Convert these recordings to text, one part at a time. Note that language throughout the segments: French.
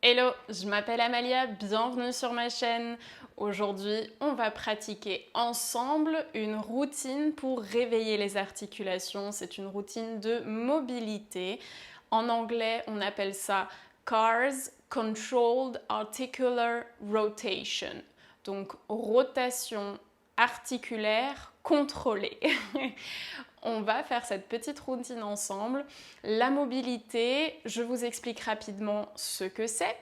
Hello, je m'appelle Amalia, bienvenue sur ma chaîne. Aujourd'hui, on va pratiquer ensemble une routine pour réveiller les articulations. C'est une routine de mobilité. En anglais, on appelle ça CARS, Controlled Articular Rotation. Donc, rotation articulaire contrôlée. On va faire cette petite routine ensemble. La mobilité, je vous explique rapidement ce que c'est.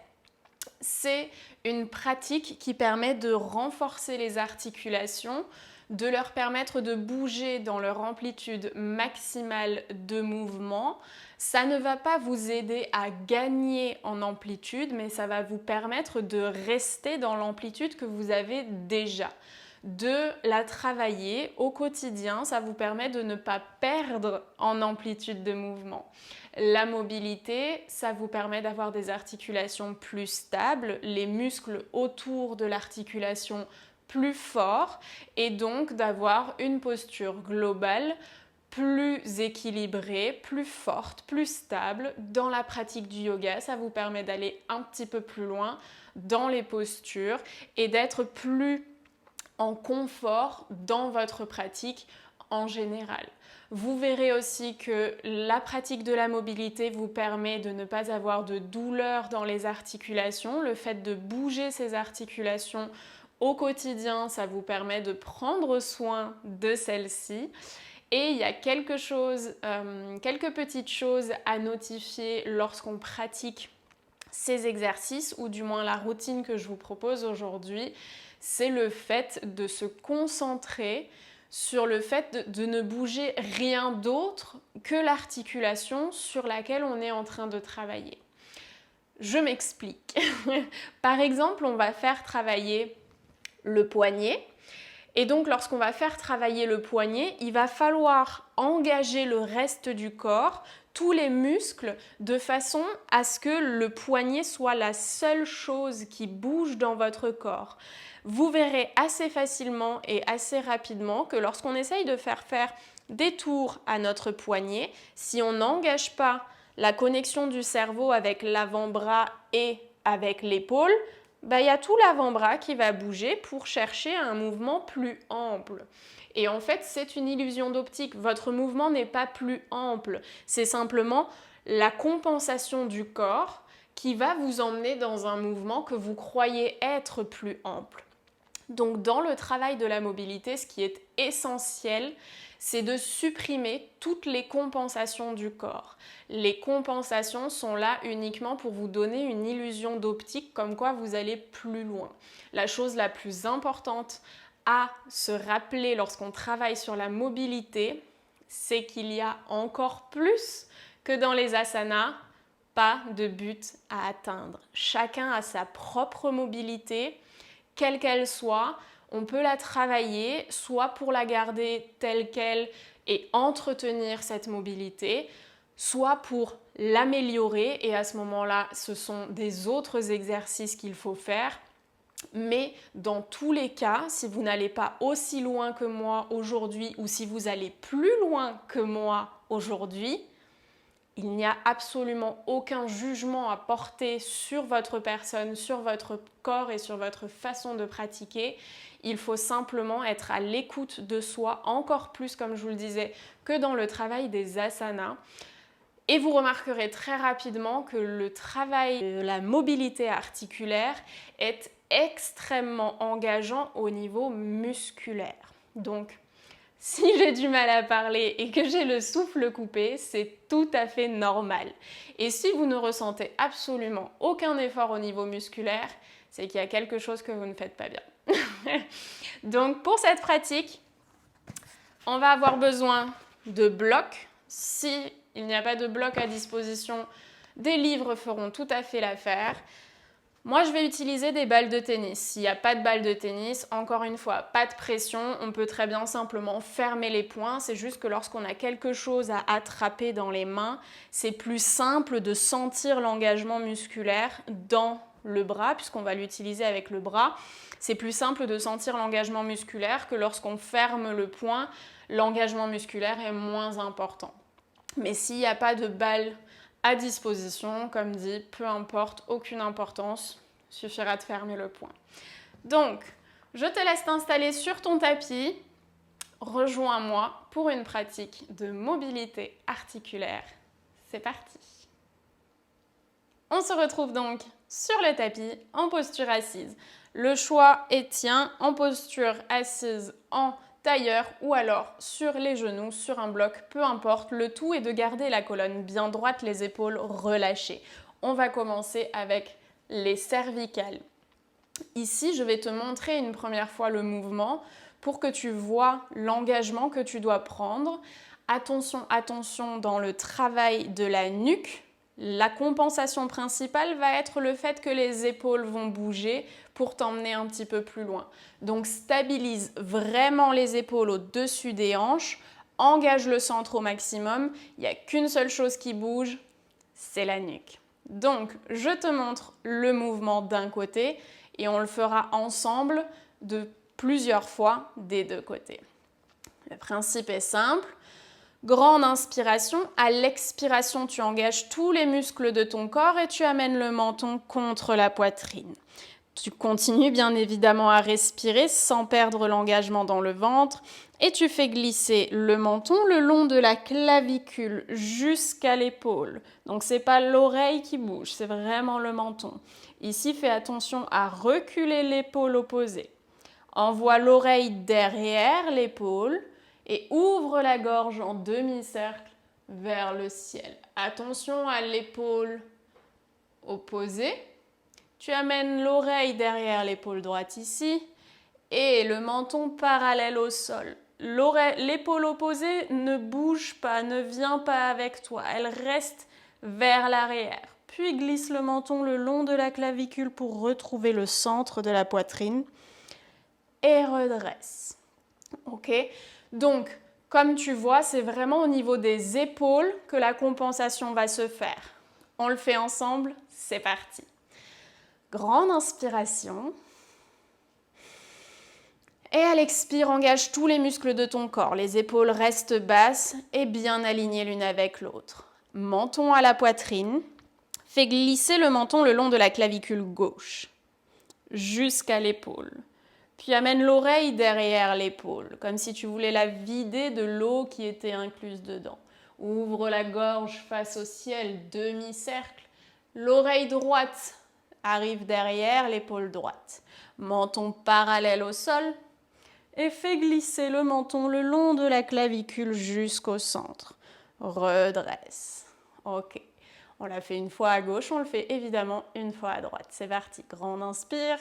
C'est une pratique qui permet de renforcer les articulations, de leur permettre de bouger dans leur amplitude maximale de mouvement. Ça ne va pas vous aider à gagner en amplitude, mais ça va vous permettre de rester dans l'amplitude que vous avez déjà. De la travailler au quotidien, ça vous permet de ne pas perdre en amplitude de mouvement. La mobilité, ça vous permet d'avoir des articulations plus stables, les muscles autour de l'articulation plus forts et donc d'avoir une posture globale plus équilibrée, plus forte, plus stable. Dans la pratique du yoga, ça vous permet d'aller un petit peu plus loin dans les postures et d'être plus en confort dans votre pratique en général. Vous verrez aussi que la pratique de la mobilité vous permet de ne pas avoir de douleur dans les articulations. Le fait de bouger ces articulations au quotidien, ça vous permet de prendre soin de celles-ci. Et il y a quelques petites choses à notifier lorsqu'on pratique ces exercices, ou du moins la routine que je vous propose aujourd'hui, c'est le fait de se concentrer sur le fait de ne bouger rien d'autre que l'articulation sur laquelle on est en train de travailler. Je m'explique. Par exemple, on va faire travailler le poignet. Et donc, lorsqu'on va faire travailler le poignet, il va falloir engager le reste du corps, tous les muscles, de façon à ce que le poignet soit la seule chose qui bouge dans votre corps. Vous verrez assez facilement et assez rapidement que lorsqu'on essaye de faire des tours à notre poignet, si on n'engage pas la connexion du cerveau avec l'avant-bras et avec l'épaule, il y a tout l'avant-bras qui va bouger pour chercher un mouvement plus ample. Et en fait, c'est une illusion d'optique. Votre mouvement n'est pas plus ample. C'est simplement la compensation du corps qui va vous emmener dans un mouvement que vous croyez être plus ample. Donc, dans le travail de la mobilité, ce qui est essentiel, c'est de supprimer toutes les compensations du corps. Les compensations sont là uniquement pour vous donner une illusion d'optique comme quoi vous allez plus loin. La chose la plus importante à se rappeler lorsqu'on travaille sur la mobilité, c'est qu'il y a encore plus que dans les asanas, pas de but à atteindre. Chacun a sa propre mobilité, quelle qu'elle soit. On peut la travailler soit pour la garder telle qu'elle et entretenir cette mobilité, soit pour l'améliorer, et à ce moment-là, ce sont des autres exercices qu'il faut faire. Mais dans tous les cas, si vous n'allez pas aussi loin que moi aujourd'hui, ou si vous allez plus loin que moi aujourd'hui, il n'y a absolument aucun jugement à porter sur votre personne, sur votre corps et sur votre façon de pratiquer. Il faut simplement être à l'écoute de soi, encore plus, comme je vous le disais, que dans le travail des asanas. Et vous remarquerez très rapidement que le travail de la mobilité articulaire est extrêmement engageant au niveau musculaire. Donc, si j'ai du mal à parler et que j'ai le souffle coupé, c'est tout à fait normal. Et si vous ne ressentez absolument aucun effort au niveau musculaire, c'est qu'il y a quelque chose que vous ne faites pas bien. Donc pour cette pratique, on va avoir besoin de blocs. Si il n'y a pas de blocs à disposition, des livres feront tout à fait l'affaire. Moi, je vais utiliser des balles de tennis. S'il n'y a pas de balles de tennis, encore une fois, pas de pression. On peut très bien simplement fermer les poings. C'est juste que lorsqu'on a quelque chose à attraper dans les mains, c'est plus simple de sentir l'engagement musculaire dans le bras, puisqu'on va l'utiliser avec le bras. C'est plus simple de sentir l'engagement musculaire que lorsqu'on ferme le poing, l'engagement musculaire est moins important. Mais s'il n'y a pas de balles à disposition, comme dit, peu importe, aucune importance, suffira de fermer le poing. Donc, je te laisse t'installer sur ton tapis. Rejoins-moi pour une pratique de mobilité articulaire. C'est parti. On se retrouve donc sur le tapis en posture assise. Le choix est tien, en posture assise, en tailleur ou alors sur les genoux, sur un bloc, peu importe. Le tout est de garder la colonne bien droite, les épaules relâchées. On va commencer avec les cervicales. Ici, je vais te montrer une première fois le mouvement pour que tu vois l'engagement que tu dois prendre. Attention, attention dans le travail de la nuque. La compensation principale va être le fait que les épaules vont bouger pour t'emmener un petit peu plus loin. Donc stabilise vraiment les épaules au-dessus des hanches, engage le centre au maximum. Il n'y a qu'une seule chose qui bouge, c'est la nuque. Donc je te montre le mouvement d'un côté et on le fera ensemble de plusieurs fois des deux côtés. Le principe est simple. Grande inspiration, à l'expiration, tu engages tous les muscles de ton corps et tu amènes le menton contre la poitrine. Tu continues bien évidemment à respirer sans perdre l'engagement dans le ventre et tu fais glisser le menton le long de la clavicule jusqu'à l'épaule. Donc ce n'est pas l'oreille qui bouge, c'est vraiment le menton. Ici, fais attention à reculer l'épaule opposée. Envoie l'oreille derrière l'épaule et ouvre la gorge en demi-cercle vers le ciel. Attention à l'épaule opposée. Tu amènes l'oreille derrière l'épaule droite ici et le menton parallèle au sol. L'épaule opposée ne bouge pas, ne vient pas avec toi. Elle reste vers l'arrière. Puis glisse le menton le long de la clavicule pour retrouver le centre de la poitrine et redresse. Ok ? Donc, comme tu vois, c'est vraiment au niveau des épaules que la compensation va se faire. On le fait ensemble, c'est parti. Grande inspiration. Et à l'expire, engage tous les muscles de ton corps. Les épaules restent basses et bien alignées l'une avec l'autre. Menton à la poitrine. Fais glisser le menton le long de la clavicule gauche, jusqu'à l'épaule. Puis amène l'oreille derrière l'épaule, comme si tu voulais la vider de l'eau qui était incluse dedans. Ouvre la gorge face au ciel, demi-cercle. L'oreille droite arrive derrière l'épaule droite. Menton parallèle au sol. Et fais glisser le menton le long de la clavicule jusqu'au centre. Redresse. Ok. On l'a fait une fois à gauche, on le fait évidemment une fois à droite. C'est parti. Grande inspire.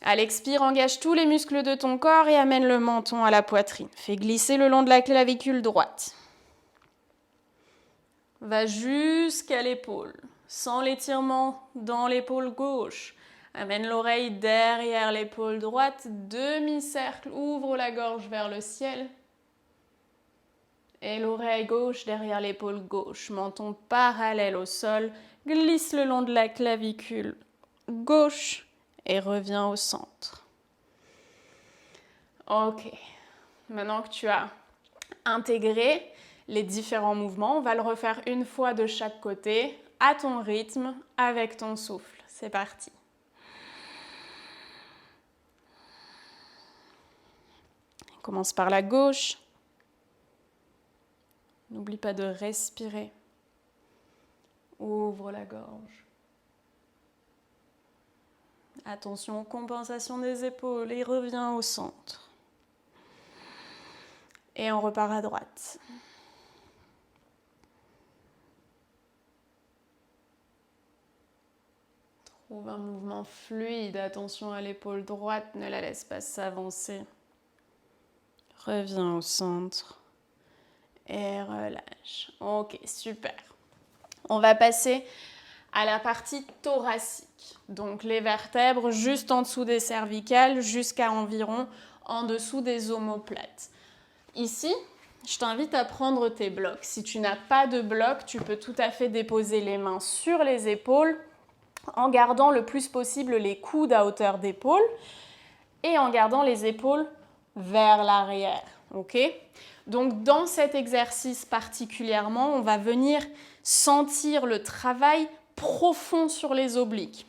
À l'expire, engage tous les muscles de ton corps et amène le menton à la poitrine. Fais glisser le long de la clavicule droite. Va jusqu'à l'épaule, sans l'étirement dans l'épaule gauche. Amène l'oreille derrière l'épaule droite, demi-cercle, ouvre la gorge vers le ciel. Et l'oreille gauche derrière l'épaule gauche, menton parallèle au sol, glisse le long de la clavicule gauche et reviens au centre. Ok, maintenant que tu as intégré les différents mouvements, on va le refaire une fois de chaque côté, à ton rythme, avec ton souffle. C'est parti. On commence par la gauche. N'oublie pas de respirer. Ouvre la gorge. Attention, compensation des épaules et reviens au centre. Et on repart à droite. Trouve un mouvement fluide. Attention à l'épaule droite, ne la laisse pas s'avancer. Reviens au centre. Et relâche. Ok, super. On va passer à la partie thoracique. Donc les vertèbres juste en dessous des cervicales jusqu'à environ en dessous des omoplates. Ici, je t'invite à prendre tes blocs. Si tu n'as pas de bloc, tu peux tout à fait déposer les mains sur les épaules en gardant le plus possible les coudes à hauteur d'épaule et en gardant les épaules vers l'arrière. Ok ? Donc dans cet exercice particulièrement, on va venir sentir le travail profond sur les obliques.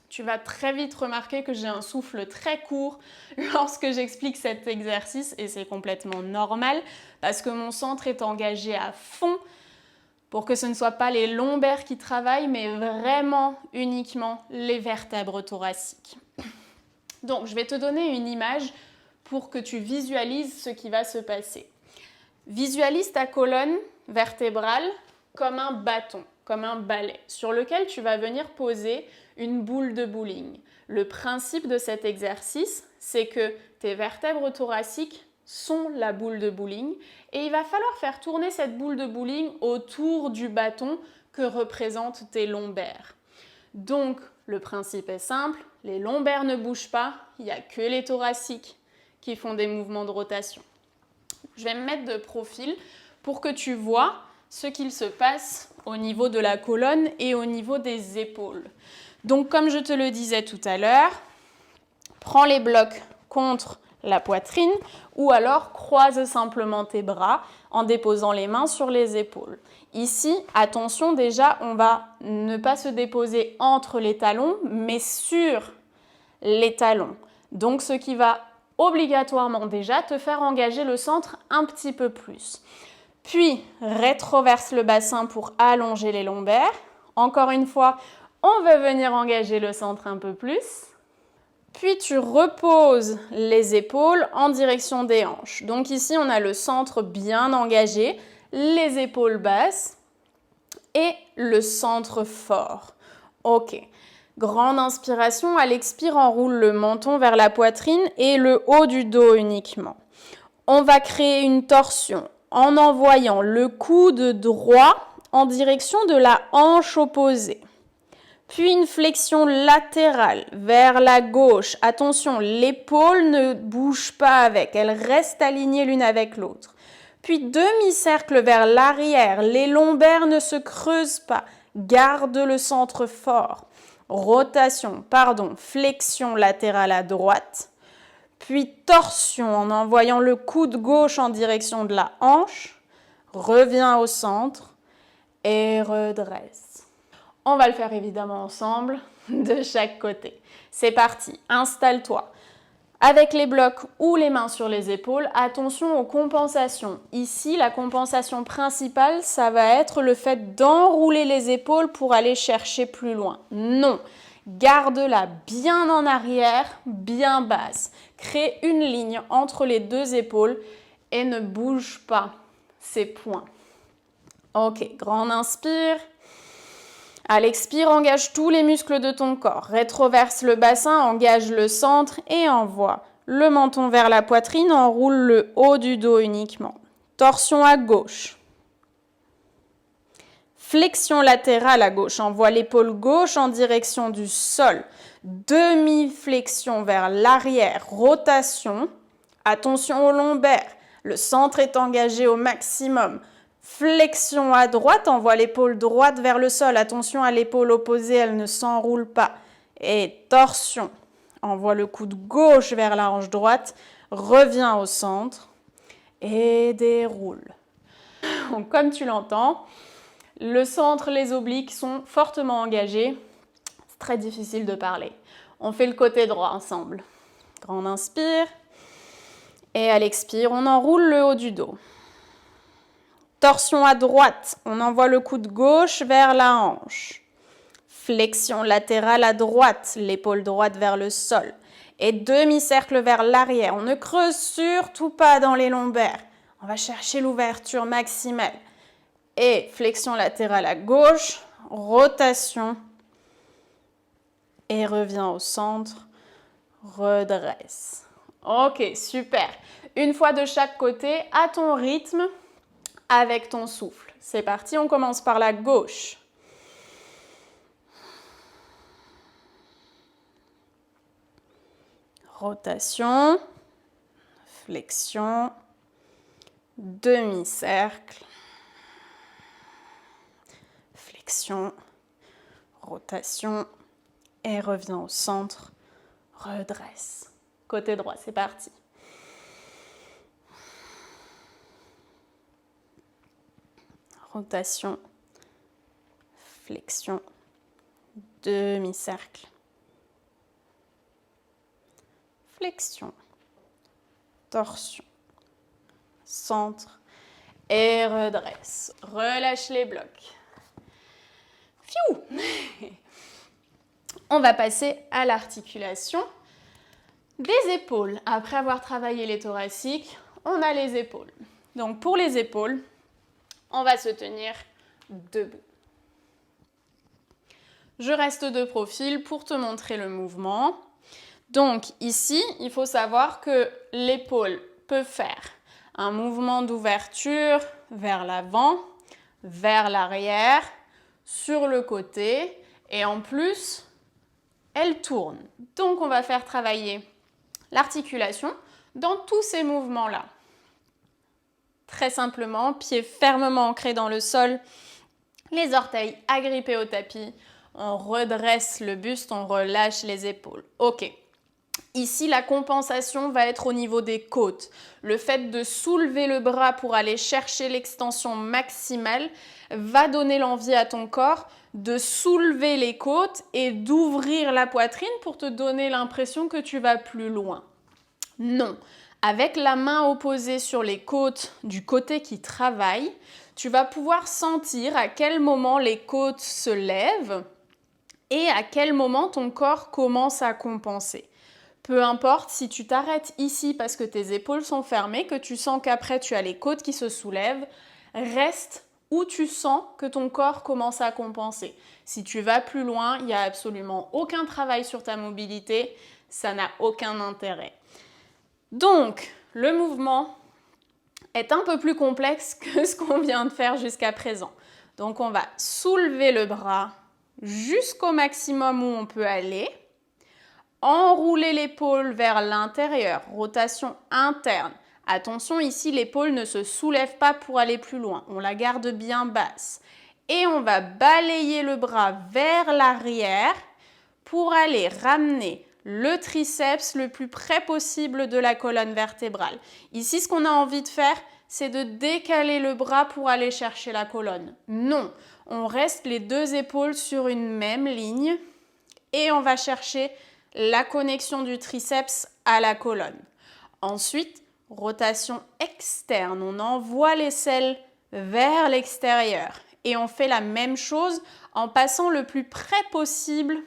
Tu vas très vite remarquer que j'ai un souffle très court lorsque j'explique cet exercice et c'est complètement normal parce que mon centre est engagé à fond pour que ce ne soit pas les lombaires qui travaillent mais vraiment uniquement les vertèbres thoraciques. Donc je vais te donner une image pour que tu visualises ce qui va se passer. Visualise ta colonne vertébrale comme un bâton, comme un balai, sur lequel tu vas venir poser une boule de bowling. Le principe de cet exercice, c'est que tes vertèbres thoraciques sont la boule de bowling et il va falloir faire tourner cette boule de bowling autour du bâton que représentent tes lombaires. Donc, le principe est simple, les lombaires ne bougent pas, il n'y a que les thoraciques qui font des mouvements de rotation. Je vais me mettre de profil pour que tu vois ce qu'il se passe au niveau de la colonne et au niveau des épaules. Donc, comme je te le disais tout à l'heure, prends les blocs contre la poitrine ou alors croise simplement tes bras en déposant les mains sur les épaules. Ici, attention déjà, on va ne pas se déposer entre les talons, mais sur les talons. Donc, ce qui va obligatoirement déjà te faire engager le centre un petit peu plus. Puis, rétroverse le bassin pour allonger les lombaires. Encore une fois, on veut venir engager le centre un peu plus. Puis, tu reposes les épaules en direction des hanches. Donc ici, on a le centre bien engagé, les épaules basses et le centre fort. Ok. Grande inspiration, à l'expire, enroule le menton vers la poitrine et le haut du dos uniquement. On va créer une torsion en envoyant le coude droit en direction de la hanche opposée. Puis une flexion latérale vers la gauche. Attention, l'épaule ne bouge pas avec, elle reste alignée l'une avec l'autre. Puis demi-cercle vers l'arrière, les lombaires ne se creusent pas, garde le centre fort. Flexion latérale à droite. Puis torsion en envoyant le coude gauche en direction de la hanche. Reviens au centre et redresse. On va le faire évidemment ensemble, de chaque côté. C'est parti, installe-toi. Avec les blocs ou les mains sur les épaules, attention aux compensations. Ici, la compensation principale, ça va être le fait d'enrouler les épaules pour aller chercher plus loin. Non, garde-la bien en arrière, bien basse. Crée une ligne entre les deux épaules et ne bouge pas ces points. Ok, grande inspire. À l'expire, engage tous les muscles de ton corps. Rétroverse le bassin, engage le centre et envoie le menton vers la poitrine, enroule le haut du dos uniquement. Torsion à gauche. Flexion latérale à gauche, envoie l'épaule gauche en direction du sol. Demi-flexion vers l'arrière, rotation. Attention aux lombaires, le centre est engagé au maximum. Flexion à droite, envoie l'épaule droite vers le sol. Attention à l'épaule opposée, elle ne s'enroule pas. Et torsion, envoie le coude gauche vers la hanche droite, reviens au centre et déroule. Donc, comme tu l'entends, le centre, les obliques sont fortement engagés. C'est très difficile de parler. On fait le côté droit ensemble. Grande inspire. Et à l'expire, on enroule le haut du dos. Torsion à droite, on envoie le coude gauche vers la hanche. Flexion latérale à droite, l'épaule droite vers le sol. Et demi-cercle vers l'arrière. On ne creuse surtout pas dans les lombaires. On va chercher l'ouverture maximale. Et flexion latérale à gauche, rotation. Et reviens au centre, redresse. Ok, super. Une fois de chaque côté, à ton rythme, avec ton souffle. C'est parti, on commence par la gauche. Rotation, flexion, demi-cercle, flexion, rotation et reviens au centre, redresse. Côté droit, c'est parti. Rotation, flexion, demi-cercle, flexion, torsion, centre et redresse. Relâche les blocs. Fiou. On va passer à l'articulation des épaules. Après avoir travaillé les thoraciques, on a les épaules. Donc pour les épaules, on va se tenir debout. Je reste de profil pour te montrer le mouvement. Donc ici, il faut savoir que l'épaule peut faire un mouvement d'ouverture vers l'avant, vers l'arrière, sur le côté et en plus, elle tourne. Donc on va faire travailler l'articulation dans tous ces mouvements-là. Très simplement, pieds fermement ancrés dans le sol, les orteils agrippés au tapis, on redresse le buste, on relâche les épaules. Ok. Ici, la compensation va être au niveau des côtes. Le fait de soulever le bras pour aller chercher l'extension maximale va donner l'envie à ton corps de soulever les côtes et d'ouvrir la poitrine pour te donner l'impression que tu vas plus loin. Non. Avec la main opposée sur les côtes du côté qui travaille, tu vas pouvoir sentir à quel moment les côtes se lèvent et à quel moment ton corps commence à compenser. Peu importe si tu t'arrêtes ici parce que tes épaules sont fermées, que tu sens qu'après tu as les côtes qui se soulèvent, reste où tu sens que ton corps commence à compenser. Si tu vas plus loin, il n'y a absolument aucun travail sur ta mobilité, ça n'a aucun intérêt. Donc, le mouvement est un peu plus complexe que ce qu'on vient de faire jusqu'à présent. Donc, on va soulever le bras jusqu'au maximum où on peut aller. Enrouler l'épaule vers l'intérieur, rotation interne. Attention, ici, l'épaule ne se soulève pas pour aller plus loin. On la garde bien basse. Et on va balayer le bras vers l'arrière pour aller ramener le triceps le plus près possible de la colonne vertébrale. Ici, ce qu'on a envie de faire, c'est de décaler le bras pour aller chercher la colonne. Non, on reste les deux épaules sur une même ligne et on va chercher la connexion du triceps à la colonne. Ensuite, rotation externe. On envoie l'aisselle vers l'extérieur. Et on fait la même chose en passant le plus près possible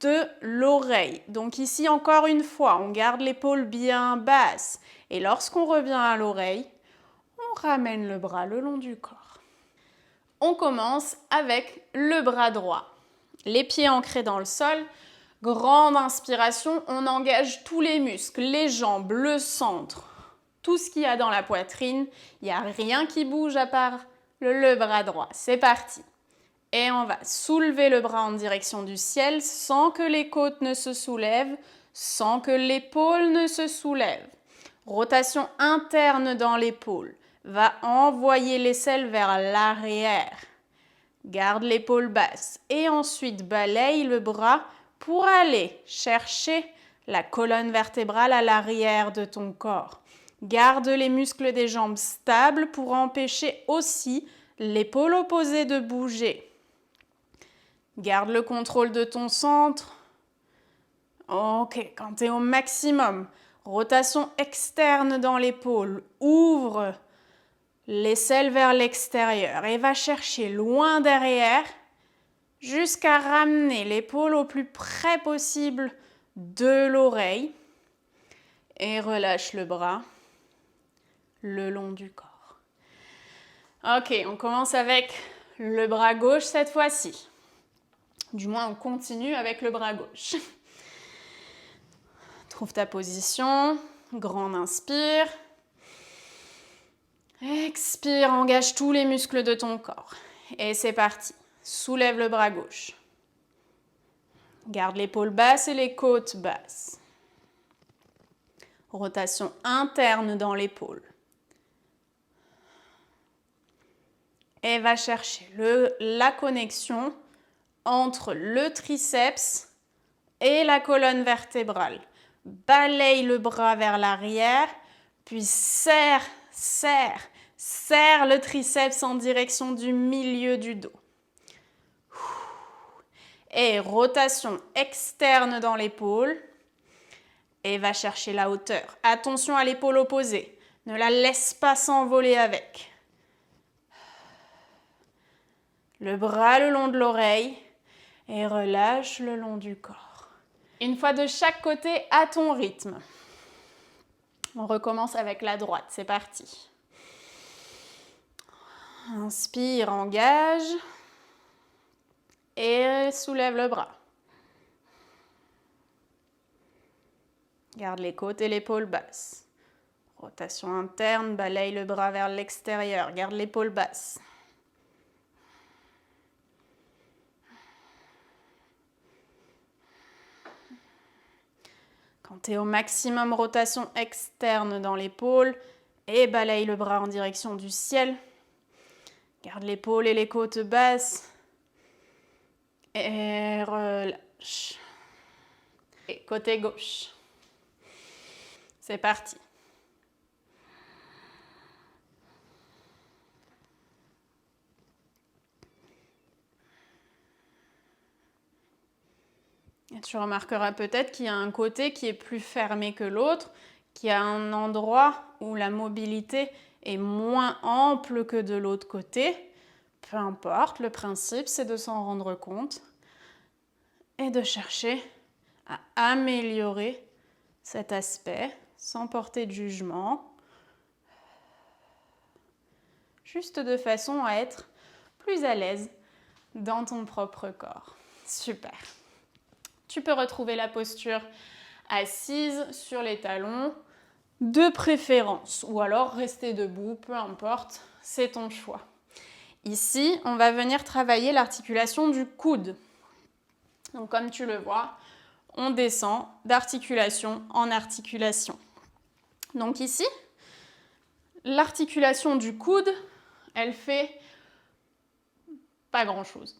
de l'oreille. Donc ici, encore une fois, on garde l'épaule bien basse. Et lorsqu'on revient à l'oreille, on ramène le bras le long du corps. On commence avec le bras droit. Les pieds ancrés dans le sol. Grande inspiration, on engage tous les muscles, les jambes, le centre, tout ce qu'il y a dans la poitrine. Il n'y a rien qui bouge à part le bras droit. C'est parti. Et on va soulever le bras en direction du ciel sans que les côtes ne se soulèvent, sans que l'épaule ne se soulève. Rotation interne dans l'épaule. Va envoyer l'aisselle vers l'arrière. Garde l'épaule basse. Et ensuite, balaye le bras pour aller chercher la colonne vertébrale à l'arrière de ton corps. Garde les muscles des jambes stables pour empêcher aussi l'épaule opposée de bouger. Garde le contrôle de ton centre. Ok, quand tu es au maximum, rotation externe dans l'épaule. Ouvre l'aisselle vers l'extérieur et va chercher loin derrière jusqu'à ramener l'épaule au plus près possible de l'oreille et relâche le bras le long du corps. Ok, on commence avec le bras gauche cette fois-ci. Du moins, on continue avec le bras gauche. Trouve ta position, grande inspire. Expire, engage tous les muscles de ton corps. Et c'est parti. Soulève le bras gauche. Garde l'épaule basse et les côtes basses. Rotation interne dans l'épaule. Et va chercher la connexion entre le triceps et la colonne vertébrale. Balaye le bras vers l'arrière, puis serre le triceps en direction du milieu du dos. Et rotation externe dans l'épaule. Et va chercher la hauteur. Attention à l'épaule opposée. Ne la laisse pas s'envoler avec. Le bras le long de l'oreille et relâche le long du corps. Une fois de chaque côté à ton rythme. On recommence avec la droite, c'est parti. Inspire, engage et soulève le bras. Garde les côtes et l'épaule basse. Rotation interne, balaye le bras vers l'extérieur, garde l'épaule basse. Quand tu es au maximum, rotation externe dans l'épaule et balaye le bras en direction du ciel. Garde l'épaule et les côtes basses. Et relâche. Et côté gauche. C'est parti. Et tu remarqueras peut-être qu'il y a un côté qui est plus fermé que l'autre, qu'il y a un endroit où la mobilité est moins ample que de l'autre côté. Peu importe, le principe c'est de s'en rendre compte et de chercher à améliorer cet aspect sans porter de jugement, juste de façon à être plus à l'aise dans ton propre corps. Super. Tu peux retrouver la posture assise sur les talons de préférence ou alors rester debout, peu importe, c'est ton choix. Ici, on va venir travailler l'articulation du coude. Donc comme tu le vois, on descend d'articulation en articulation. Donc ici, l'articulation du coude, elle fait pas grand-chose.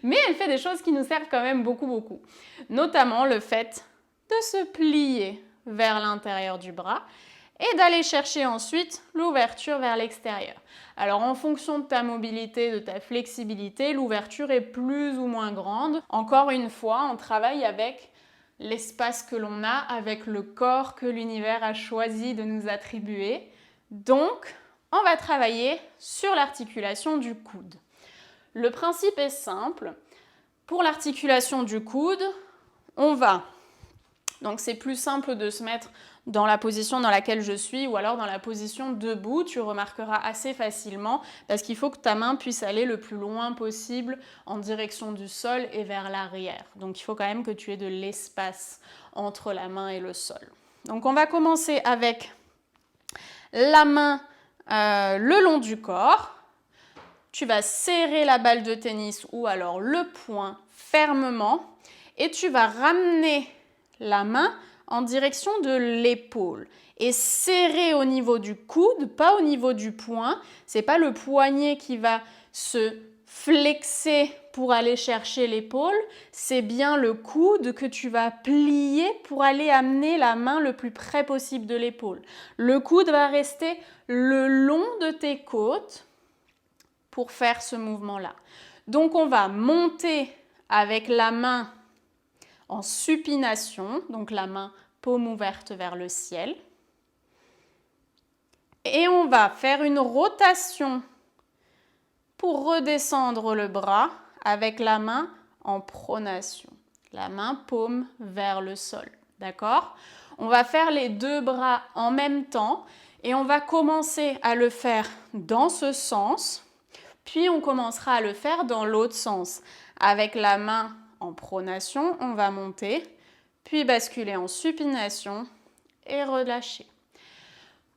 Mais elle fait des choses qui nous servent quand même beaucoup. Notamment le fait de se plier vers l'intérieur du bras et d'aller chercher ensuite l'ouverture vers l'extérieur. Alors en fonction de ta mobilité, de ta flexibilité, l'ouverture est plus ou moins grande. Encore une fois, on travaille avec l'espace que l'on a, avec le corps que l'univers a choisi de nous attribuer. Donc, on va travailler sur l'articulation du coude. Le principe est simple. Pour l'articulation du coude, donc c'est plus simple de se mettre dans la position dans laquelle je suis ou alors dans la position debout, tu remarqueras assez facilement parce qu'il faut que ta main puisse aller le plus loin possible en direction du sol et vers l'arrière. Donc il faut quand même que tu aies de l'espace entre la main et le sol. Donc on va commencer avec la main le long du corps. Tu vas serrer la balle de tennis ou alors le poing fermement et tu vas ramener la main en direction de l'épaule et serrer au niveau du coude, pas au niveau du poing. C'est pas le poignet qui va se flexer pour aller chercher l'épaule, c'est bien le coude que tu vas plier pour aller amener la main le plus près possible de l'épaule. Le coude va rester le long de tes côtes pour faire ce mouvement-là. Donc on va monter avec la main en supination, donc la main paume ouverte vers le ciel. Et on va faire une rotation pour redescendre le bras avec la main en pronation. La main paume vers le sol. D'accord ? On va faire les deux bras en même temps et on va commencer à le faire dans ce sens. Puis on commencera à le faire dans l'autre sens. Avec la main en pronation, on va monter, puis basculer en supination et relâcher.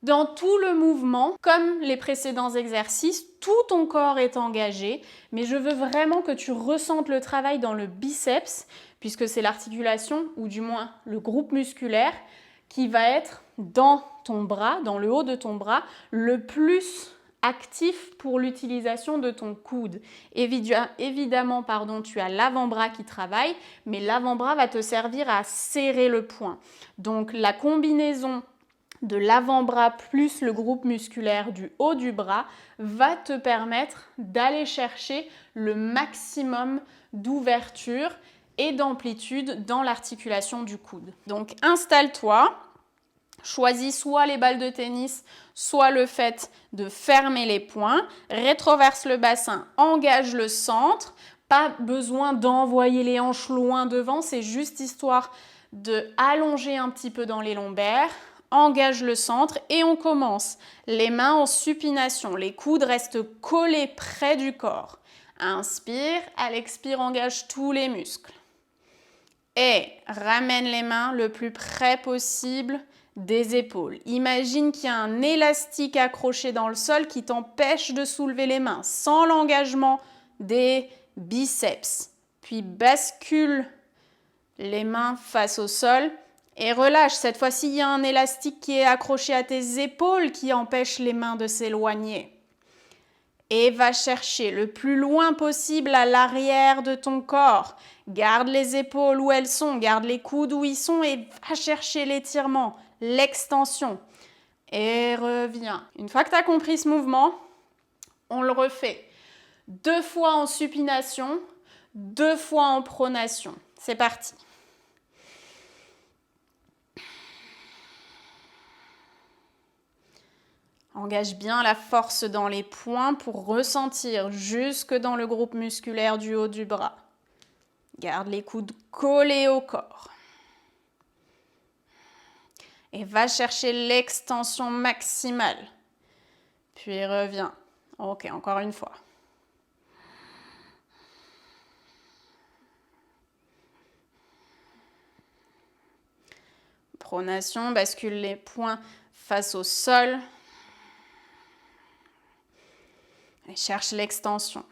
Dans tout le mouvement, comme les précédents exercices, tout ton corps est engagé, mais je veux vraiment que tu ressentes le travail dans le biceps, puisque c'est l'articulation, ou du moins le groupe musculaire, qui va être dans ton bras, dans le haut de ton bras, le plus actif pour l'utilisation de ton coude. Évidemment, tu as l'avant-bras qui travaille, mais l'avant-bras va te servir à serrer le poing. Donc la combinaison de l'avant-bras plus le groupe musculaire du haut du bras va te permettre d'aller chercher le maximum d'ouverture et d'amplitude dans l'articulation du coude. Donc installe-toi, choisis soit les balles de tennis, soit le fait de fermer les poings, rétroverse le bassin, engage le centre, pas besoin d'envoyer les hanches loin devant, c'est juste histoire de allonger un petit peu dans les lombaires, engage le centre et on commence. Les mains en supination, les coudes restent collés près du corps. Inspire, à l'expire, engage tous les muscles. Et ramène les mains le plus près possible des épaules. Imagine qu'il y a un élastique accroché dans le sol qui t'empêche de soulever les mains sans l'engagement des biceps. Puis bascule les mains face au sol et relâche. Cette fois-ci, il y a un élastique qui est accroché à tes épaules qui empêche les mains de s'éloigner. Et va chercher le plus loin possible à l'arrière de ton corps. Garde les épaules où elles sont, garde les coudes où ils sont et va chercher l'étirement, l'extension. Et reviens. Une fois que tu as compris ce mouvement, on le refait 2 fois en supination, 2 fois en pronation. C'est parti. Engage bien la force dans les poings pour ressentir jusque dans le groupe musculaire du haut du bras. Garde les coudes collés au corps. Et va chercher l'extension maximale. Puis reviens. Ok, encore une fois. Pronation, bascule les poings face au sol. Et cherche l'extension.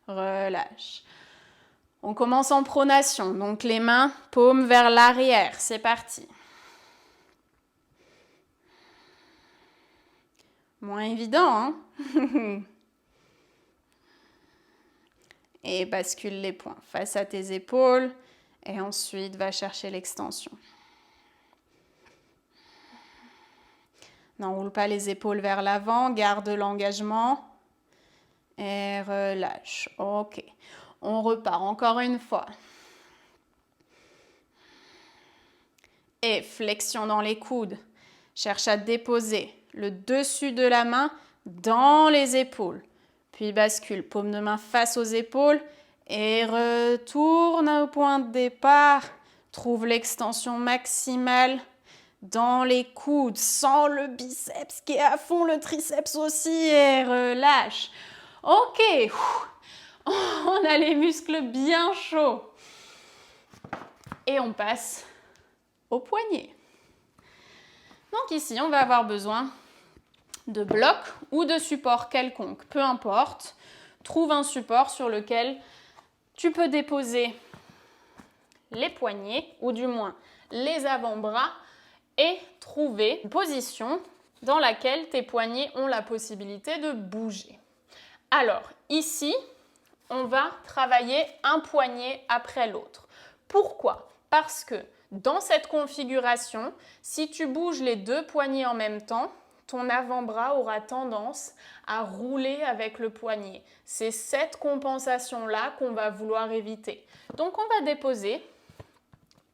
Relâche. On commence en pronation, donc les mains, paumes vers l'arrière. C'est parti. Moins évident, hein? Et bascule les poings face à tes épaules. Et ensuite, va chercher l'extension. N'enroule pas les épaules vers l'avant, garde l'engagement. Et relâche. Ok. On repart encore une fois. Et flexion dans les coudes. Cherche à déposer le dessus de la main dans les épaules. Puis bascule, paume de main face aux épaules. Et retourne au point de départ. Trouve l'extension maximale dans les coudes. Sens le biceps qui est à fond, le triceps aussi. Et relâche. Ok. On a les muscles bien chauds. Et on passe au poignet. Donc ici, on va avoir besoin de blocs ou de supports quelconques. Peu importe. Trouve un support sur lequel tu peux déposer les poignets, ou du moins les avant-bras, et trouver une position dans laquelle tes poignets ont la possibilité de bouger. Alors, ici, on va travailler un poignet après l'autre. Pourquoi? Parce que dans cette configuration, si tu bouges les 2 poignets en même temps, ton avant-bras aura tendance à rouler avec le poignet. C'est cette compensation-là qu'on va vouloir éviter. Donc, on va déposer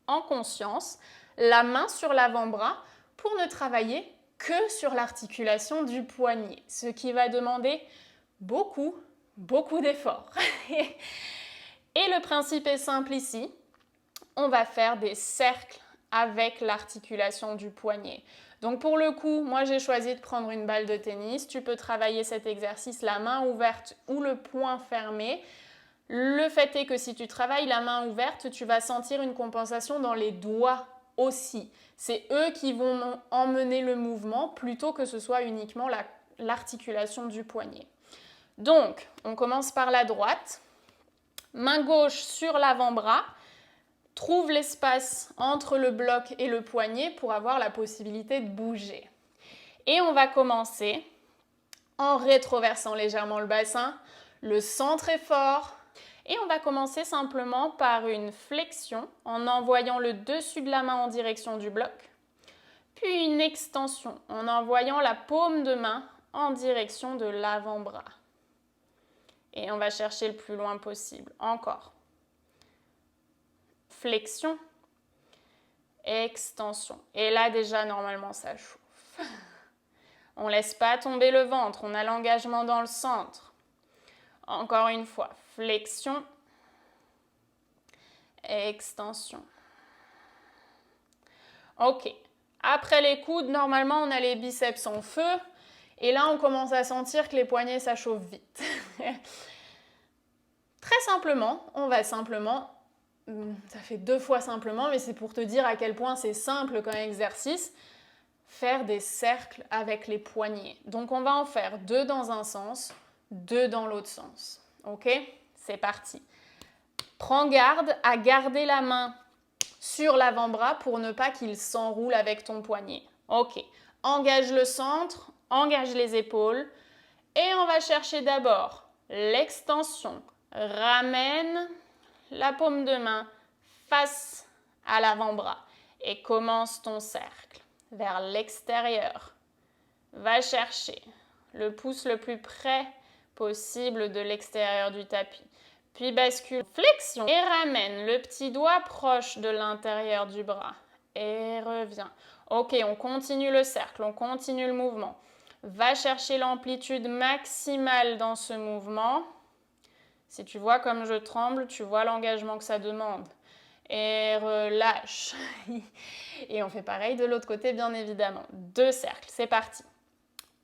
en conscience la main sur l'avant-bras pour ne travailler que sur l'articulation du poignet, ce qui va demander beaucoup d'efforts. Et le principe est simple ici. On va faire des cercles avec l'articulation du poignet. Donc pour le coup, moi j'ai choisi de prendre une balle de tennis. Tu peux travailler cet exercice la main ouverte ou le poing fermé. Le fait est que si tu travailles la main ouverte, tu vas sentir une compensation dans les doigts aussi. C'est eux qui vont emmener le mouvement plutôt que ce soit uniquement l'articulation du poignet. Donc, on commence par la droite. Main gauche sur l'avant-bras. Trouve l'espace entre le bloc et le poignet pour avoir la possibilité de bouger. Et on va commencer en rétroversant légèrement le bassin. Le centre est fort Et on va commencer simplement par une flexion en envoyant le dessus de la main en direction du bloc, puis une extension en envoyant la paume de main en direction de l'avant-bras. Et on va chercher le plus loin possible. Encore. Flexion, extension. Et là déjà, normalement, ça chauffe. On ne laisse pas tomber le ventre, on a l'engagement dans le centre. Encore une fois, flexion, extension. Ok. Après les coudes, normalement, on a les biceps en feu. Et là, on commence à sentir que les poignets, ça chauffe vite. Très simplement, on va simplement, ça fait 2 fois simplement, mais c'est pour te dire à quel point c'est simple comme exercice, faire des cercles avec les poignets. Donc, on va en faire 2 dans un sens, 2 dans l'autre sens. Ok? C'est parti. Prends garde à garder la main sur l'avant-bras pour ne pas qu'il s'enroule avec ton poignet. Ok. Engage le centre, engage les épaules et on va chercher d'abord l'extension. Ramène la paume de main face à l'avant-bras et commence ton cercle vers l'extérieur. Va chercher le pouce le plus près possible de l'extérieur du tapis. Puis bascule, flexion et ramène le petit doigt proche de l'intérieur du bras. Et reviens. Ok, on continue le cercle, on continue le mouvement. Va chercher l'amplitude maximale dans ce mouvement. Si tu vois comme je tremble, tu vois l'engagement que ça demande. Et relâche. Et on fait pareil de l'autre côté, bien évidemment. 2 cercles, c'est parti.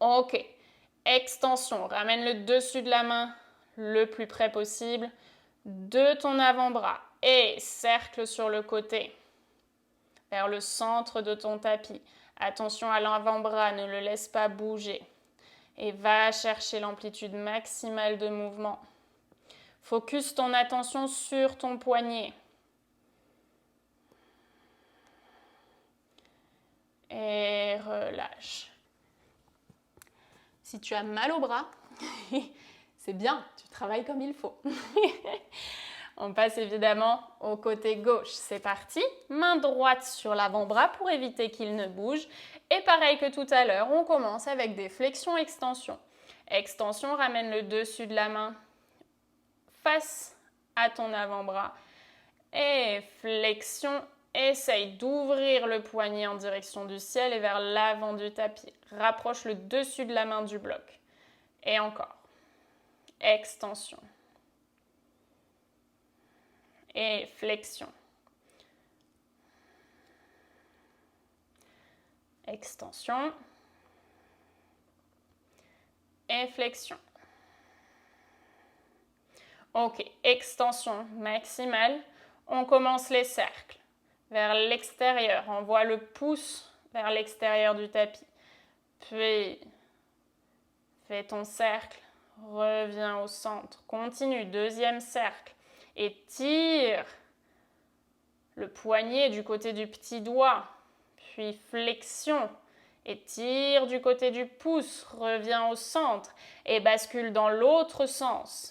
Ok. Extension, ramène le dessus de la main le plus près possible de ton avant-bras. Et cercle sur le côté, vers le centre de ton tapis. Attention à l'avant-bras, ne le laisse pas bouger. Et va chercher l'amplitude maximale de mouvement. Focus ton attention sur ton poignet. Et relâche. Si tu as mal au bras, c'est bien, tu travailles comme il faut. On passe évidemment au côté gauche. C'est parti. Main droite sur l'avant-bras pour éviter qu'il ne bouge. Et pareil que tout à l'heure, on commence avec des flexions-extensions. Extension, ramène le dessus de la main face à ton avant-bras. Et flexion, essaye d'ouvrir le poignet en direction du ciel et vers l'avant du tapis. Rapproche le dessus de la main du bloc. Et encore. Extension. Et flexion. Extension. Et flexion. Ok, extension maximale. On commence les cercles vers l'extérieur. Envoie le pouce vers l'extérieur du tapis. Puis, fais ton cercle. Reviens au centre. Continue, 2e cercle. Et tire le poignet du côté du petit doigt. Puis flexion. Et tire du côté du pouce. Reviens au centre. Et bascule dans l'autre sens.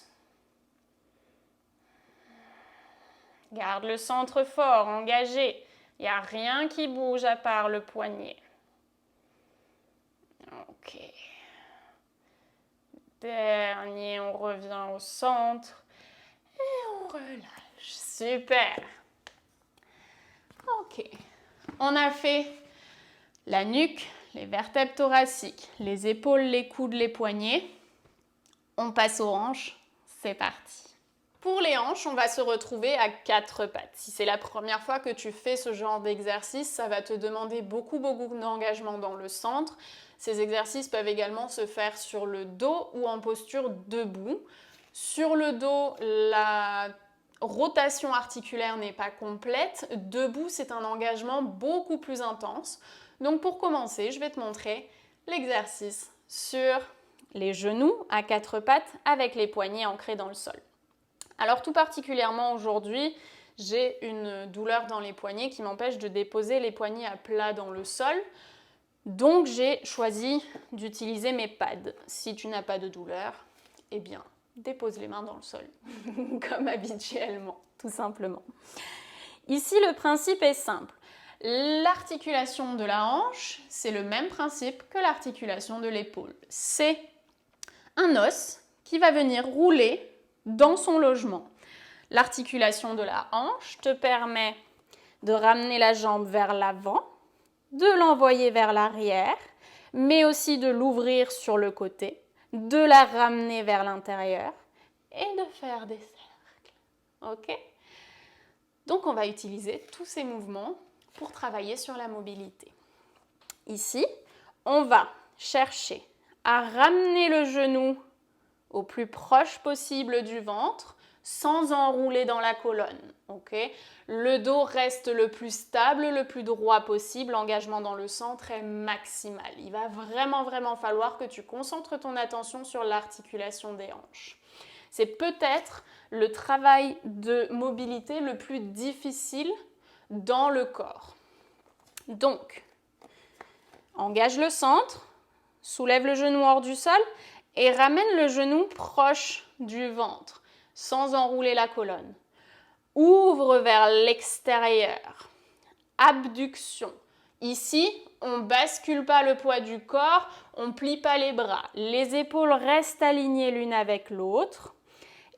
Garde le centre fort, engagé. Il n'y a rien qui bouge à part le poignet. Ok. Dernier, on revient au centre. Et on relâche. Super. Ok. On a fait la nuque, les vertèbres thoraciques, les épaules, les coudes, les poignets. On passe aux hanches. C'est parti. Pour les hanches, on va se retrouver à 4 pattes. Si c'est la première fois que tu fais ce genre d'exercice, ça va te demander beaucoup d'engagement dans le centre. Ces exercices peuvent également se faire sur le dos ou en posture debout. Sur le dos, la rotation articulaire n'est pas complète. Debout, c'est un engagement beaucoup plus intense. Donc pour commencer, je vais te montrer l'exercice sur les genoux à 4 pattes avec les poignets ancrés dans le sol. Alors tout particulièrement aujourd'hui, j'ai une douleur dans les poignets qui m'empêche de déposer les poignets à plat dans le sol. Donc j'ai choisi d'utiliser mes pads. Si tu n'as pas de douleur, eh bien dépose les mains dans le sol, comme habituellement, tout simplement. Ici, le principe est simple. L'articulation de la hanche, c'est le même principe que l'articulation de l'épaule. C'est un os qui va venir rouler dans son logement. L'articulation de la hanche te permet de ramener la jambe vers l'avant, de l'envoyer vers l'arrière, mais aussi de l'ouvrir sur le côté, de la ramener vers l'intérieur et de faire des cercles. Ok? Donc, on va utiliser tous ces mouvements pour travailler sur la mobilité. Ici, on va chercher à ramener le genou au plus proche possible du ventre sans enrouler dans la colonne. Okay? Le dos reste le plus stable, le plus droit possible. L'engagement dans le centre est maximal. Il va vraiment falloir que tu concentres ton attention sur l'articulation des hanches. C'est peut-être le travail de mobilité le plus difficile dans le corps. Donc, engage le centre, soulève le genou hors du sol et ramène le genou proche du ventre, sans enrouler la colonne. Ouvre vers l'extérieur. Abduction. Ici, on ne bascule pas le poids du corps, on ne plie pas les bras. Les épaules restent alignées l'une avec l'autre.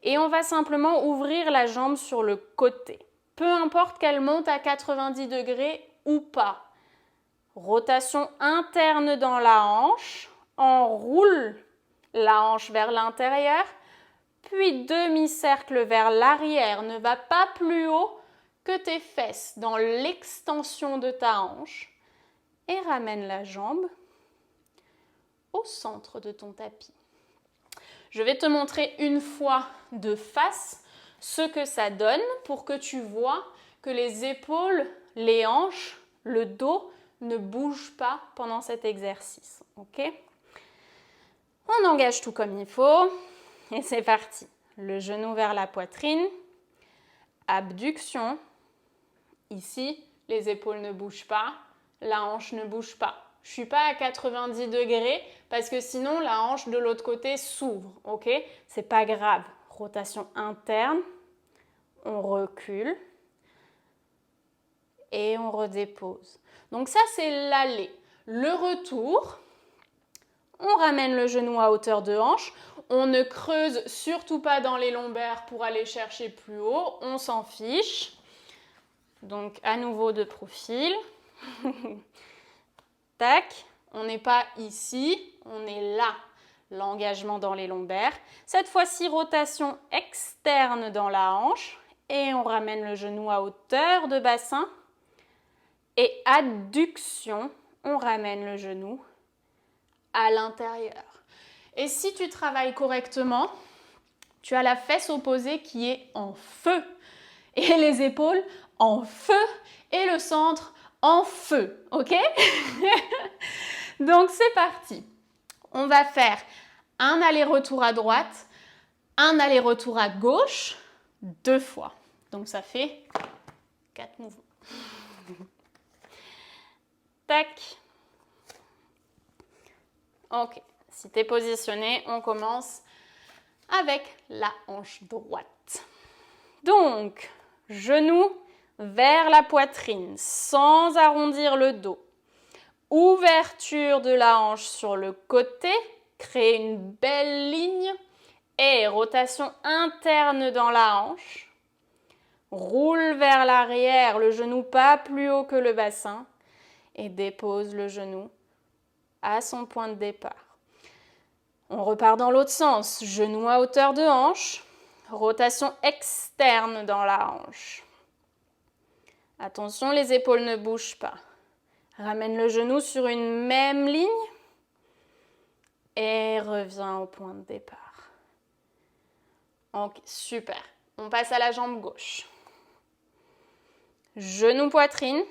Et on va simplement ouvrir la jambe sur le côté. Peu importe qu'elle monte à 90 degrés ou pas. Rotation interne dans la hanche. Enroule la hanche vers l'intérieur. Puis demi-cercle vers l'arrière. Ne va pas plus haut que tes fesses dans l'extension de ta hanche. Et ramène la jambe au centre de ton tapis. Je vais te montrer une fois de face ce que ça donne pour que tu vois que les épaules, les hanches, le dos ne bougent pas pendant cet exercice. Okay? On engage tout comme il faut et c'est parti. Le genou vers la poitrine, abduction. Ici, les épaules ne bougent pas, la hanche ne bouge pas. Je ne suis pas à 90 degrés parce que sinon la hanche de l'autre côté s'ouvre. Ok? C'est pas grave. Rotation interne. On recule. Et on redépose. Donc ça, c'est l'aller. Le retour, on ramène le genou à hauteur de hanche. On ne creuse surtout pas dans les lombaires pour aller chercher plus haut. On s'en fiche. Donc à nouveau de profil. Tac, on n'est pas ici, on est là. L'engagement dans les lombaires. Cette fois-ci, rotation externe dans la hanche. Et on ramène le genou à hauteur de bassin. Et adduction, on ramène le genou à l'intérieur. Et si tu travailles correctement, tu as la fesse opposée qui est en feu. Et les épaules en feu. Et le centre en feu, ok? Donc c'est parti. On va faire un aller-retour à droite, un aller-retour à gauche, 2 fois. Donc ça fait 4 mouvements. Tac. Ok. Si tu es positionné, on commence avec la hanche droite. Donc, genou vers la poitrine, sans arrondir le dos. Ouverture de la hanche sur le côté, créer une belle ligne et rotation interne dans la hanche. Roule vers l'arrière, le genou pas plus haut que le bassin et dépose le genou à son point de départ. On repart dans l'autre sens, genou à hauteur de hanche, rotation externe dans la hanche. Attention, les épaules ne bougent pas. Ramène le genou sur une même ligne et reviens au point de départ. Ok, super. On passe à la jambe gauche. Genou poitrine.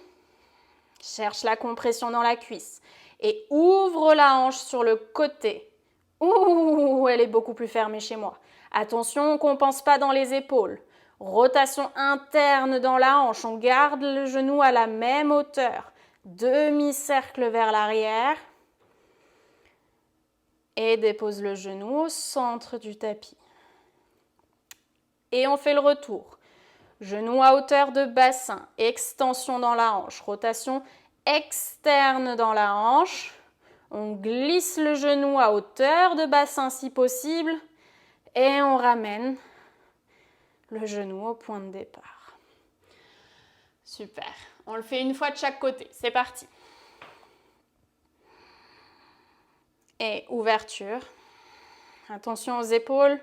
Cherche la compression dans la cuisse. Et ouvre la hanche sur le côté. Ouh, elle est beaucoup plus fermée chez moi. Attention, on ne compense pas dans les épaules. Rotation interne dans la hanche. On garde le genou à la même hauteur. Demi-cercle vers l'arrière. Et dépose le genou au centre du tapis. et on fait le retour. Genou à hauteur de bassin, extension dans la hanche, rotation externe dans la hanche. On glisse le genou à hauteur de bassin si possible et on ramène le genou au point de départ. Super. On le fait une fois de chaque côté. C'est parti. Et ouverture. Attention aux épaules.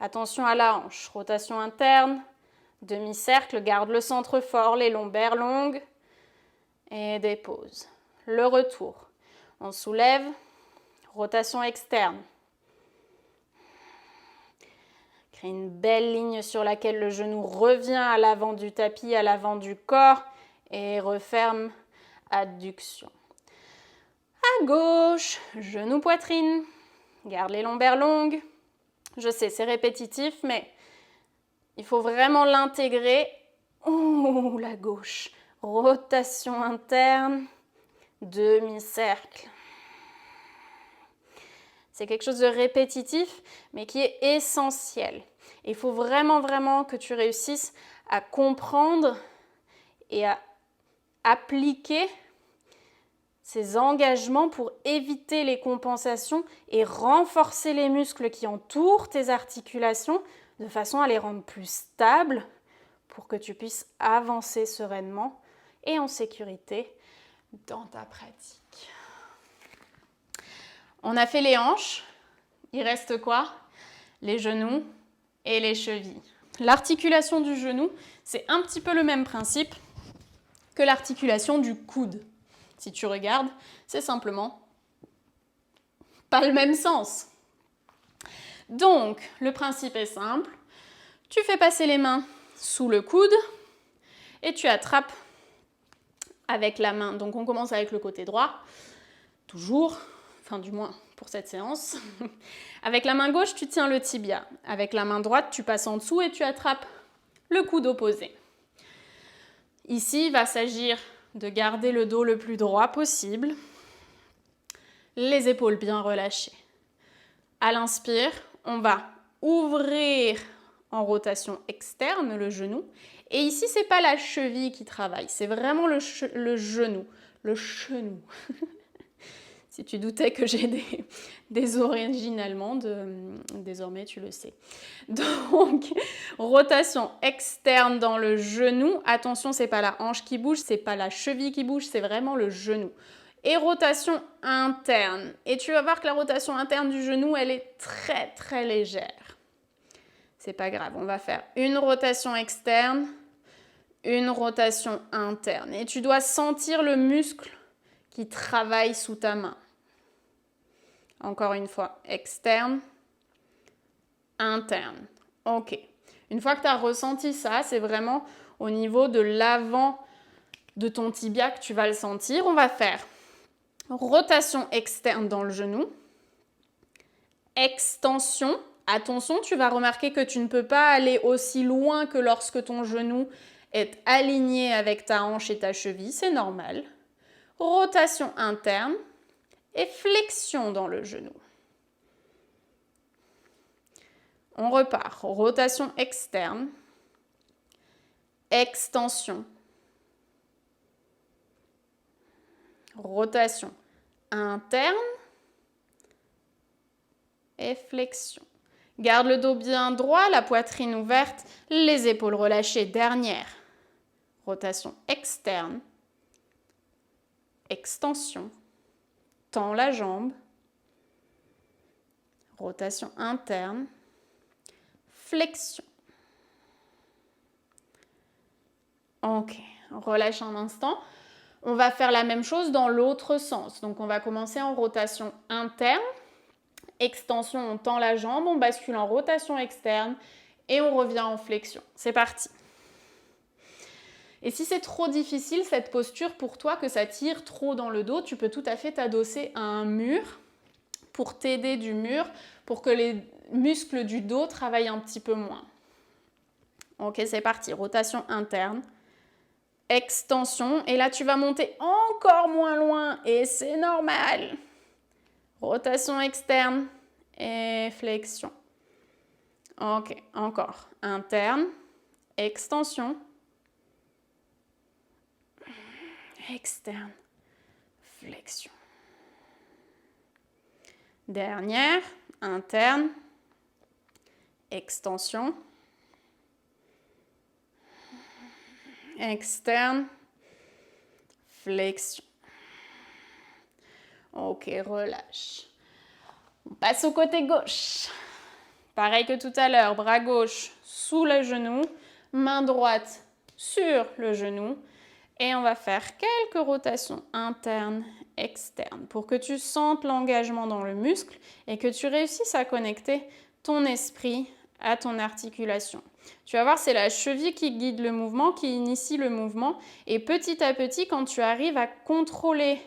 Attention à la hanche. Rotation interne. Demi-cercle. Garde le centre fort. Les lombaires longues. Et dépose. Le retour. On soulève. Rotation externe. Crée une belle ligne sur laquelle le genou revient à l'avant du tapis, à l'avant du corps. Et referme. Adduction. À gauche, genou poitrine. Garde les lombaires longues. Je sais, c'est répétitif, mais il faut vraiment l'intégrer. Oh, la gauche. Rotation interne. Demi-cercle. C'est quelque chose de répétitif, mais qui est essentiel. Il faut vraiment, vraiment que tu réussisses à comprendre et à appliquer ces engagements pour éviter les compensations et renforcer les muscles qui entourent tes articulations de façon à les rendre plus stables pour que tu puisses avancer sereinement et en sécurité dans ta pratique. On a fait les hanches, il reste quoi? Les genoux et les chevilles. L'articulation du genou, c'est un petit peu le même principe que l'articulation du coude. Si tu regardes, c'est simplement pas le même sens. Donc, le principe est simple. Tu fais passer les mains sous le coude et tu attrapes avec la main. Donc, on commence avec le côté droit, toujours, enfin du moins pour cette séance. Avec la main gauche, tu tiens le tibia. Avec la main droite, tu passes en dessous et tu attrapes le coude opposé. Ici, il va s'agir de garder le dos le plus droit possible, les épaules bien relâchées. À l'inspire, on va ouvrir en rotation externe le genou. Et ici, ce n'est pas la cheville qui travaille, c'est vraiment le genou. Le genou. Si tu doutais que j'ai des origines allemandes, désormais tu le sais. Donc, rotation externe dans le genou. Attention, ce n'est pas la hanche qui bouge, ce n'est pas la cheville qui bouge, c'est vraiment le genou. Et rotation interne. Et tu vas voir que la rotation interne du genou, elle est très très légère. C'est pas grave, on va faire une rotation externe, une rotation interne. Et tu dois sentir le muscle qui travaille sous ta main. Encore une fois, externe, interne. Ok. Une fois que tu as ressenti ça, c'est vraiment au niveau de l'avant de ton tibia que tu vas le sentir. On va faire rotation externe dans le genou, extension. Attention, tu vas remarquer que tu ne peux pas aller aussi loin que lorsque ton genou est aligné avec ta hanche et ta cheville, c'est normal. Rotation interne. Et flexion dans le genou. On repart. Rotation externe. Extension. Rotation interne. Et flexion. Garde le dos bien droit, la poitrine ouverte, les épaules relâchées. Dernière. Rotation externe. Extension. Tends la jambe, rotation interne, flexion. Ok, relâche un instant. On va faire la même chose dans l'autre sens. Donc on va commencer en rotation interne, extension, on tend la jambe, on bascule en rotation externe et on revient en flexion. C'est parti. Et si c'est trop difficile cette posture pour toi, que ça tire trop dans le dos, tu peux tout à fait t'adosser à un mur pour t'aider du mur, pour que les muscles du dos travaillent un petit peu moins. Ok, c'est parti. Rotation interne, extension. Et là, tu vas monter encore moins loin et c'est normal. Rotation externe et flexion. Ok, encore. Interne, extension, externe, flexion. Dernière, interne, extension, externe, flexion. Ok, relâche. On passe au côté gauche. Pareil que tout à l'heure, bras gauche sous le genou, main droite sur le genou. Et on va faire quelques rotations internes, externes pour que tu sentes l'engagement dans le muscle et que tu réussisses à connecter ton esprit à ton articulation. Tu vas voir, c'est la cheville qui guide le mouvement, qui initie le mouvement. Et petit à petit, quand tu arrives à contrôler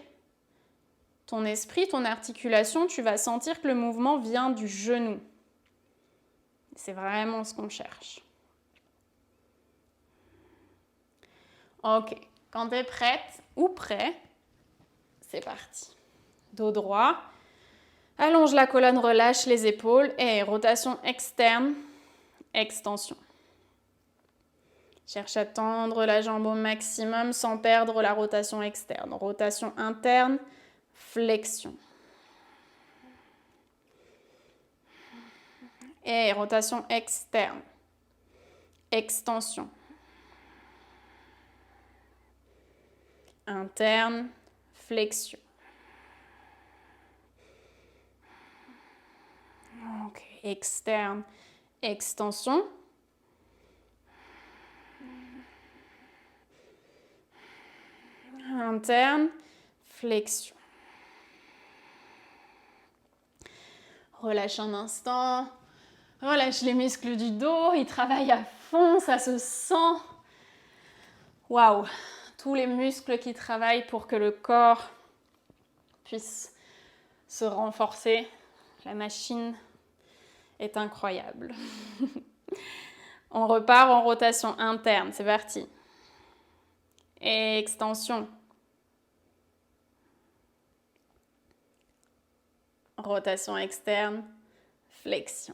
ton esprit, ton articulation, tu vas sentir que le mouvement vient du genou. C'est vraiment ce qu'on cherche. Ok. Quand tu es prête ou prêt, c'est parti. Dos droit, allonge la colonne, relâche les épaules et rotation externe, extension. Cherche à tendre la jambe au maximum sans perdre la rotation externe. Rotation interne, flexion. Et rotation externe, extension. Interne, flexion. Ok, externe, extension. Interne, flexion. Relâche un instant. Relâche les muscles du dos. Ils travaillent à fond, ça se sent. Waouh! Tous les muscles qui travaillent pour que le corps puisse se renforcer. La machine est incroyable. On repart en rotation interne, c'est parti. Et extension. Rotation externe, flexion.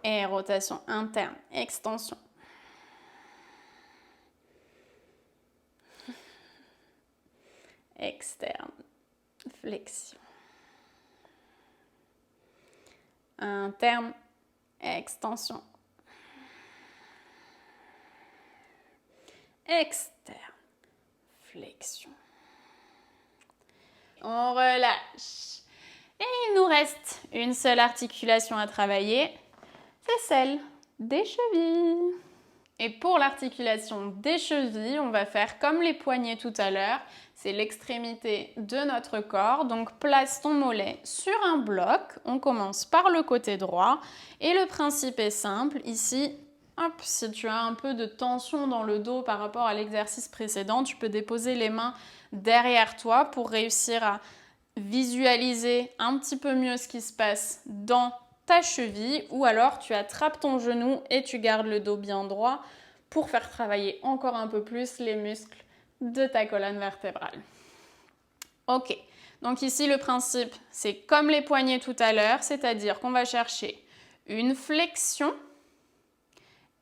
Et rotation interne, extension. Externe, flexion. Interne, extension. Externe, flexion. On relâche. Et il nous reste une seule articulation à travailler, c'est celle des chevilles. Et pour l'articulation des chevilles, on va faire comme les poignets tout à l'heure. C'est l'extrémité de notre corps. Donc place ton mollet sur un bloc. On commence par le côté droit. Et le principe est simple. Ici, hop, si tu as un peu de tension dans le dos par rapport à l'exercice précédent, tu peux déposer les mains derrière toi pour réussir à visualiser un petit peu mieux ce qui se passe dans ta cheville, ou alors tu attrapes ton genou et tu gardes le dos bien droit pour faire travailler encore un peu plus les muscles de ta colonne vertébrale. Ok, donc ici le principe c'est comme les poignets tout à l'heure, c'est-à-dire qu'on va chercher une flexion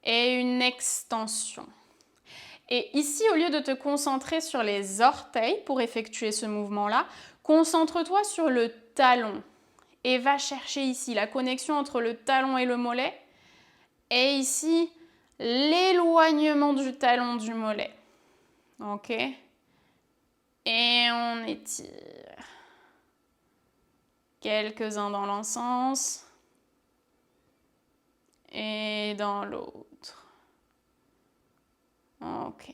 et une extension. Et ici, au lieu de te concentrer sur les orteils pour effectuer ce mouvement-là, concentre-toi sur le talon. Et va chercher ici la connexion entre le talon et le mollet. Et ici, l'éloignement du talon du mollet. Ok? Et on étire. Quelques-uns dans l'un sens. Et dans l'autre. Ok.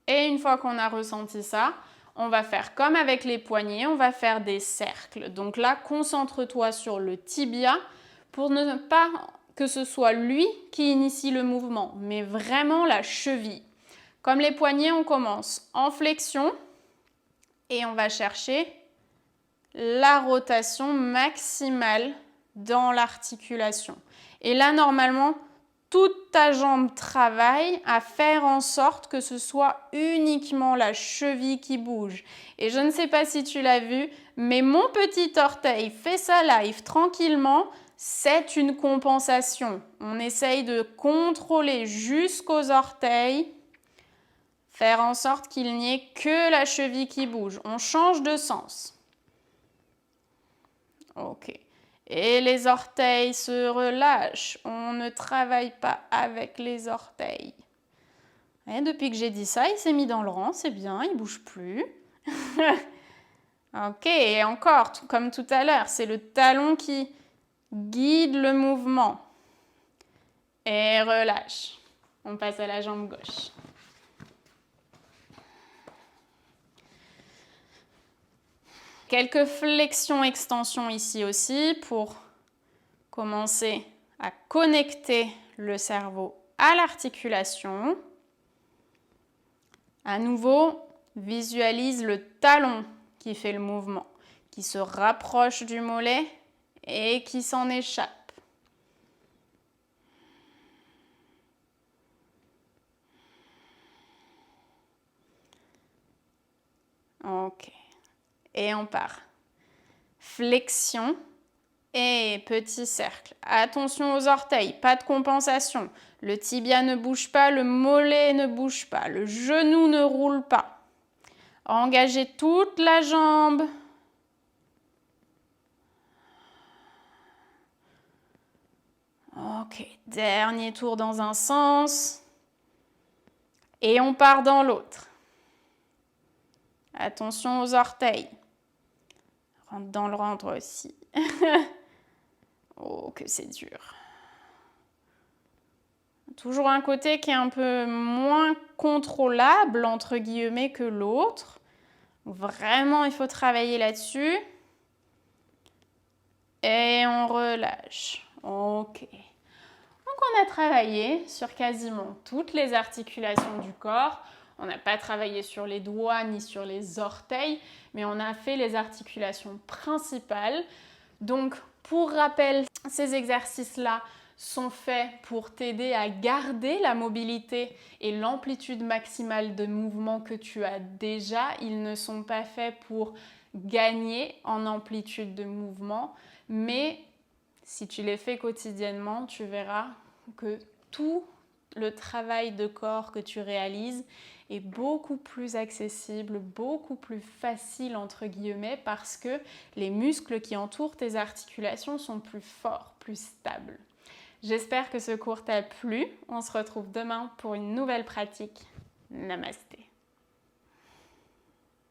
Et une fois qu'on a ressenti ça, on va faire comme avec les poignets, on va faire des cercles. Donc là, concentre-toi sur le tibia pour ne pas que ce soit lui qui initie le mouvement, mais vraiment la cheville. Comme les poignets, on commence en flexion et on va chercher la rotation maximale dans l'articulation. Et là, normalement, toute ta jambe travaille à faire en sorte que ce soit uniquement la cheville qui bouge. Et je ne sais pas si tu l'as vu, mais mon petit orteil fait sa live tranquillement. C'est une compensation. On essaye de contrôler jusqu'aux orteils, faire en sorte qu'il n'y ait que la cheville qui bouge. On change de sens. Ok. Et les orteils se relâchent. On ne travaille pas avec les orteils. Et depuis que j'ai dit ça, il s'est mis dans le rang, c'est bien, il ne bouge plus. Ok, et encore, comme tout à l'heure, c'est le talon qui guide le mouvement. Et relâche. On passe à la jambe gauche. Quelques flexions-extensions ici aussi pour commencer à connecter le cerveau à l'articulation. À nouveau, visualise le talon qui fait le mouvement, qui se rapproche du mollet et qui s'en échappe. Ok. Et on part. Flexion et petit cercle. Attention aux orteils, pas de compensation. Le tibia ne bouge pas, le mollet ne bouge pas, le genou ne roule pas. Engagez toute la jambe. Ok, dernier tour dans un sens. Et on part dans l'autre. Attention aux orteils. Rentre dans le ventre aussi. Oh, que c'est dur. Toujours un côté qui est un peu moins contrôlable, entre guillemets, que l'autre. Vraiment, il faut travailler là-dessus. Et on relâche. Ok. Donc, on a travaillé sur quasiment toutes les articulations du corps. On n'a pas travaillé sur les doigts ni sur les orteils, mais on a fait les articulations principales. Donc, pour rappel, ces exercices-là sont faits pour t'aider à garder la mobilité et l'amplitude maximale de mouvement que tu as déjà. Ils ne sont pas faits pour gagner en amplitude de mouvement, mais si tu les fais quotidiennement, tu verras que tout le travail de corps que tu réalises est beaucoup plus accessible, beaucoup plus facile entre guillemets parce que les muscles qui entourent tes articulations sont plus forts, plus stables. J'espère que ce cours t'a plu. On se retrouve demain pour une nouvelle pratique. Namasté.